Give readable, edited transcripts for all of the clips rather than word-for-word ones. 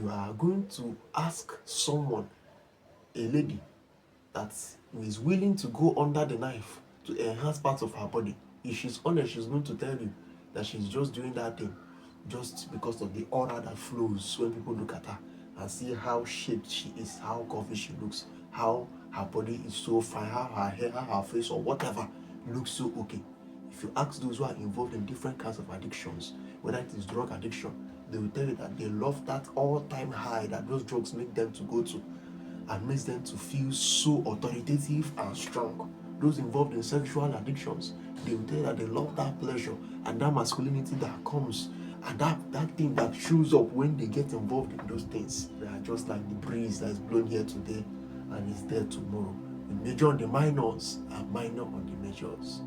you are going to ask someone, a lady, that is willing to go under the knife to enhance parts of her body, if she's honest, she's going to tell you that she's just doing that thing just because of the aura that flows when people look at her and see how shaped she is, how curvy she looks, how her body is so fine, how her hair, how her face, or whatever looks so okay. If you ask those who are involved in different kinds of addictions, whether it is drug addiction, they will tell you that they love that all-time high that those drugs make them to go to, and makes them to feel so authoritative and strong. Those involved in sexual addictions, they will tell you that they love that pleasure and that masculinity that comes, and that thing that shows up when they get involved in those things. They are just like the breeze that is blown here today and is there tomorrow. We major on the minors and minor on the majors.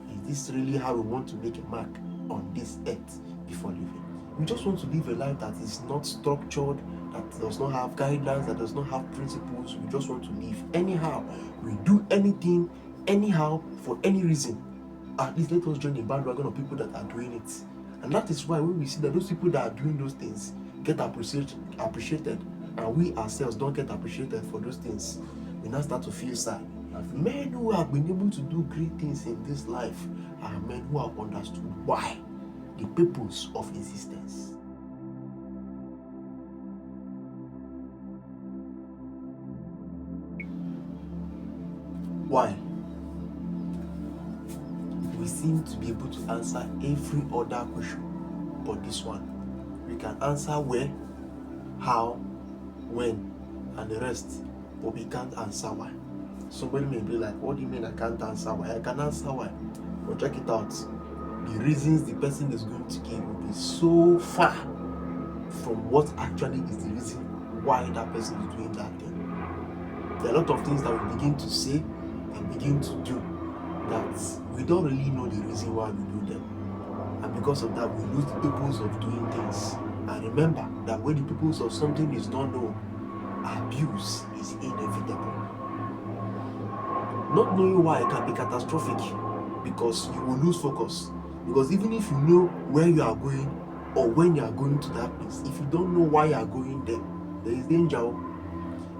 Is this really how we want to make a mark on this earth before living? We just want to live a life that is not structured, that does not have guidelines, that does not have principles. We just want to live anyhow. We do anything, anyhow, for any reason. At least let us join the bandwagon of people that are doing it. And that is why when we see that those people that are doing those things get appreciated, and we ourselves don't get appreciated for those things, we now start to feel sad. Men who have been able to do great things in this life are men who have understood why, the purpose of existence. Why? We seem to be able to answer every other question, but this one, we can answer where, how, when, and the rest, but we can't answer why. Somebody may be like, what do you mean I can't answer why? I can answer why, but check it out. The reasons the person is going to give will be so far from what actually is the reason why that person is doing that thing. There are a lot of things that we begin to say and begin to do that we don't really know the reason why we do them. And because of that, we lose the purpose of doing things. And remember that when the purpose of something is not known, abuse is inevitable. Not knowing why can be catastrophic, because you will lose focus. Because even if you know where you are going or when you are going to that place, if you don't know why you are going there, there is danger.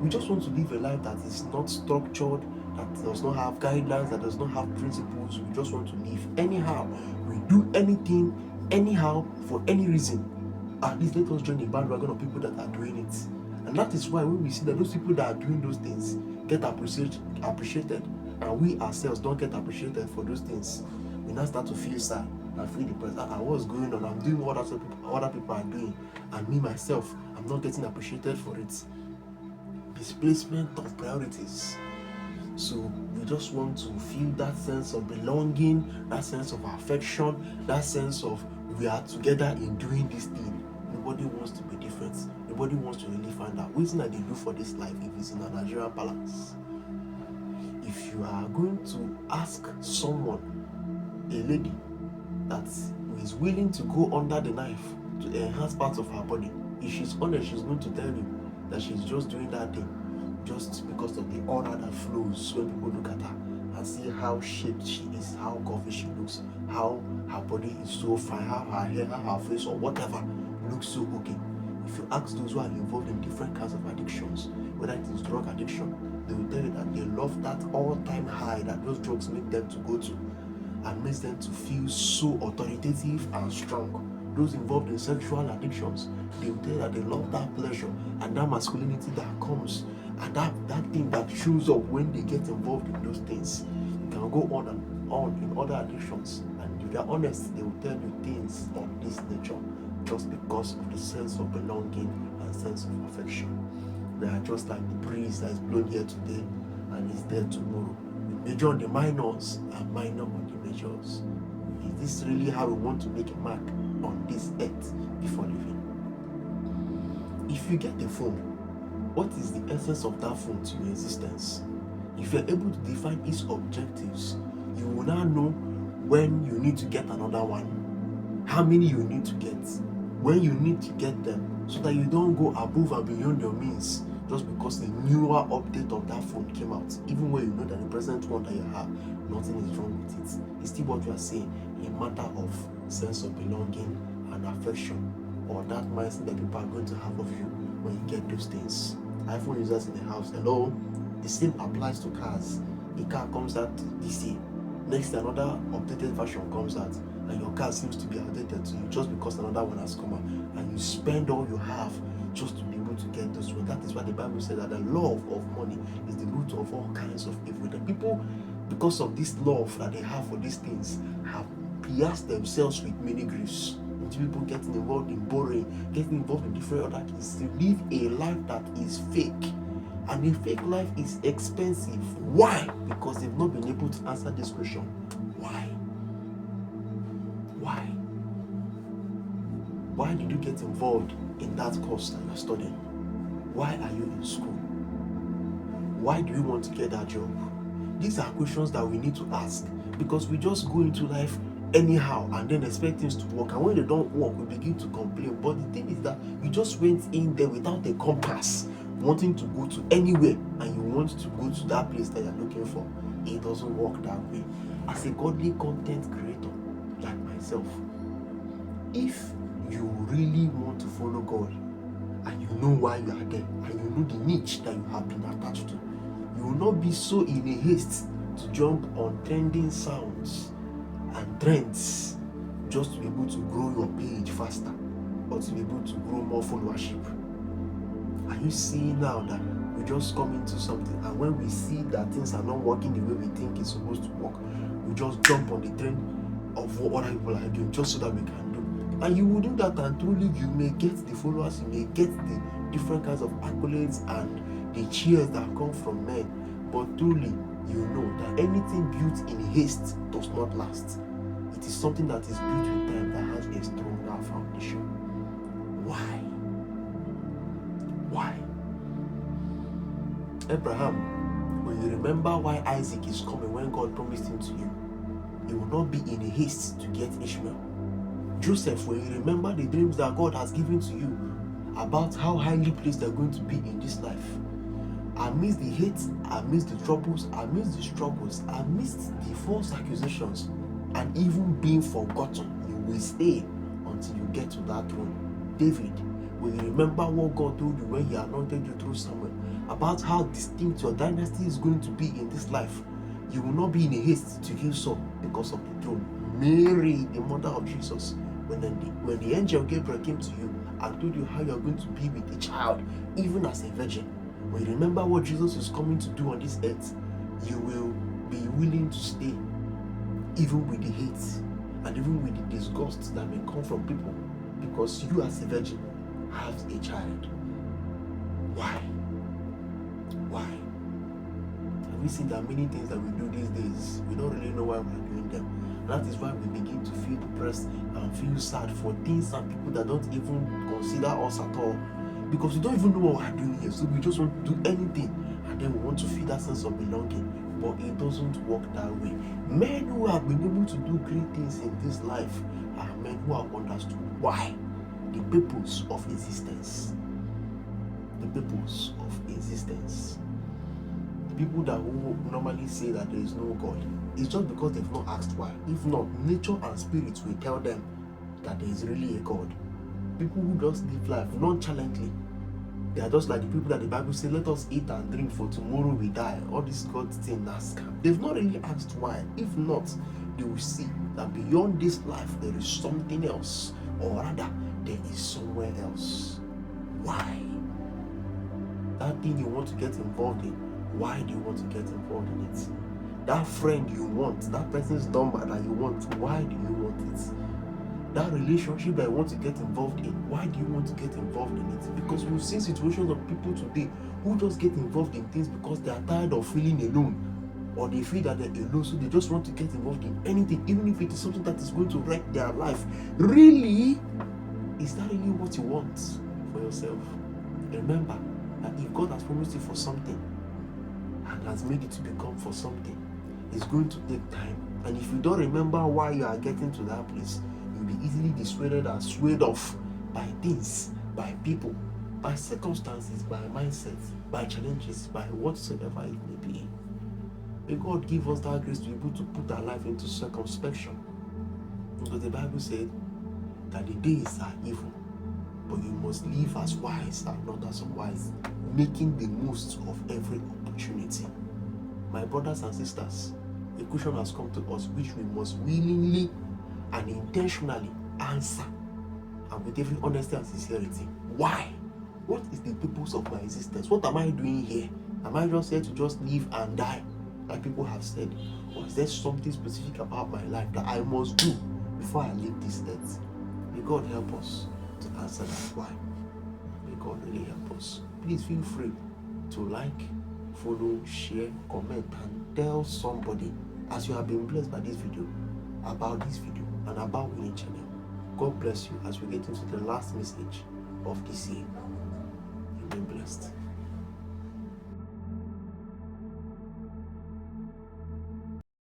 We just want to live a life that is not structured, that does not have guidelines, that does not have principles. We just want to live anyhow. We do anything, anyhow, for any reason. At least let us join the bandwagon of people that are doing it. And that is why when we see that those people that are doing those things get appreciated, and we ourselves don't get appreciated for those things, we now start to feel sad and feel depressed. What's going on? I'm doing what other people are doing, and me myself, I'm not getting appreciated for it. Misplacement of priorities. So we just want to feel that sense of belonging, that sense of affection, that sense of we are together in doing this thing. Nobody wants to be different. Nobody wants to really find out what they do for this life if it's in a Nigerian palace. If you are going to ask someone, a lady, that is willing to go under the knife to enhance parts of her body, if she's honest, she's going to tell you that she's just doing that thing just because of the aura that flows when people look at her and see how shaped she is, how curvy she looks, how her body is so fine, how her hair, how her face, or whatever looks so okay. If you ask those who are involved in different kinds of addictions, whether it is drug addiction, they will tell you that they love that all-time high that those drugs make them to go to, and makes them to feel so authoritative and strong. Those involved in sexual addictions, they will tell you that they love that pleasure and that masculinity that comes, and that thing that shows up when they get involved in those things. You can go on and on in other addictions, and if they're honest, they will tell you things of this nature just because of the sense of belonging and sense of affection. They are just like the breeze that is blown here today and is there tomorrow. We major on the minors and minor on the majors. Is this really how we want to make a mark on this earth before living? If you get a phone, what is the essence of that phone to your existence? If you're able to define its objectives, you will now know when you need to get another one, how many you need to get, when you need to get them, so that you don't go above and beyond your means just because a newer update of that phone came out, even when you know that the present one that you have, nothing is wrong with it. It's still what you are saying, a matter of sense of belonging and affection, or that mindset that people are going to have of you when you get those things. iPhone users in the house, hello. The same applies to cars. A car comes out this year, next another updated version comes out, and your car seems to be outdated to you just because another one has come out, and you spend all you have just to be able to get those ones. That is why the Bible says that the love of money is the root of all kinds of evil. The people, because of this love that they have for these things, have pierced themselves with many griefs. People getting involved in borrowing, getting involved in different other things to live a life that is fake. And a fake life is expensive. Why? Because they've not been able to answer this question. Why? Why? Why did you get involved in that course that you're studying? Why are you in school? Why do you want to get that job? These are questions that we need to ask, because we just go into life anyhow and then expect things to work, and when they don't work we begin to complain. But the thing is that you just went in there without a compass, wanting to go to anywhere, and you want to go to that place that you're looking for. It doesn't work that way. As a godly content creator like myself, if you really want to follow God and you know why you are there and you know the niche that you have been attached to, you will not be so in a haste to jump on trending sounds and trends just to be able to grow your page faster or to be able to grow more followership. Are you seeing now that we just come into something, and when we see that things are not working the way we think it's supposed to work, we just jump on the trend of what other people are doing just so that we can do? And you will do that, and truly you may get the followers, you may get the different kinds of accolades and the cheers that come from men, but truly you know that anything built in haste does not last. It is something that is built with time, that has a stronger foundation. Why? Why? Abraham, when you remember why Isaac is coming, when God promised him to you, he will not be in a haste to get Ishmael. Joseph, when you remember the dreams that God has given to you about how highly placed they're going to be in this life, amidst the hate, amidst the troubles, amidst the struggles, amidst the false accusations, and even being forgotten, you will stay until you get to that throne. David, when you remember what God told you when he anointed you through Samuel, about how distinct your dynasty is going to be in this life, you will not be in a haste to kill Saul because of the throne. Mary, the mother of Jesus, when the angel Gabriel came to you and told you how you are going to be with a child, even as a virgin, when you remember what Jesus is coming to do on this earth, you will be willing to stay, even with the hate and even with the disgust that may come from people, because you as a virgin have a child. Why? Why? Have we seen that many things that we do these days, we don't really know why we're doing them? And that is why we begin to feel depressed and feel sad for things and people that don't even consider us at all, because we don't even know what we're doing here. So we just want to do anything, and then we want to feel that sense of belonging. But it doesn't work that way. Men who have been able to do great things in this life are men who have understood why, the purpose of existence. The purpose of existence. People that who normally say that there is no God, it's just because they've not asked why. If not, nature and spirits will tell them that there is really a God. People who just live life nonchalantly, they are just like the people that the Bible says, let us eat and drink for tomorrow we die. All this God thing, that's scam. They've not really asked why. If not, they will see that beyond this life there is something else, or rather there is somewhere else. Why? That thing you want to get involved in, why do you want to get involved in it? That friend you want, that person's number that you want, why do you want it? That relationship that you want to get involved in, why do you want to get involved in it? Because we've seen situations of people today who just get involved in things because they are tired of feeling alone, or they feel that they're alone, so they just want to get involved in anything, even if it is something that is going to wreck their life. Really? Is that really what you want for yourself? Remember that if God has promised you for something and has made it to become for something, it's going to take time. And if you don't remember why you are getting to that place, you'll be easily dissuaded and swayed off by things, by people, by circumstances, by mindsets, by challenges, by whatsoever it may be. May God give us that grace to be able to put our life into circumspection. Because the Bible said that the days are evil, but you must live as wise and not as unwise, making the most of every opportunity. My brothers and sisters, a question has come to us which we must willingly and intentionally answer, and with every honesty and sincerity. Why? What is the purpose of my existence? What am I doing here? Am I just here to just live and die, like people have said? Or is there something specific about my life that I must do before I leave this earth? May God help us to answer that why. May God really help us. Please feel free to like, follow, share, comment, and tell somebody, as you have been blessed by this video, about this video and about Winning Channel. God bless you as we get into the last message of this year. You've been blessed.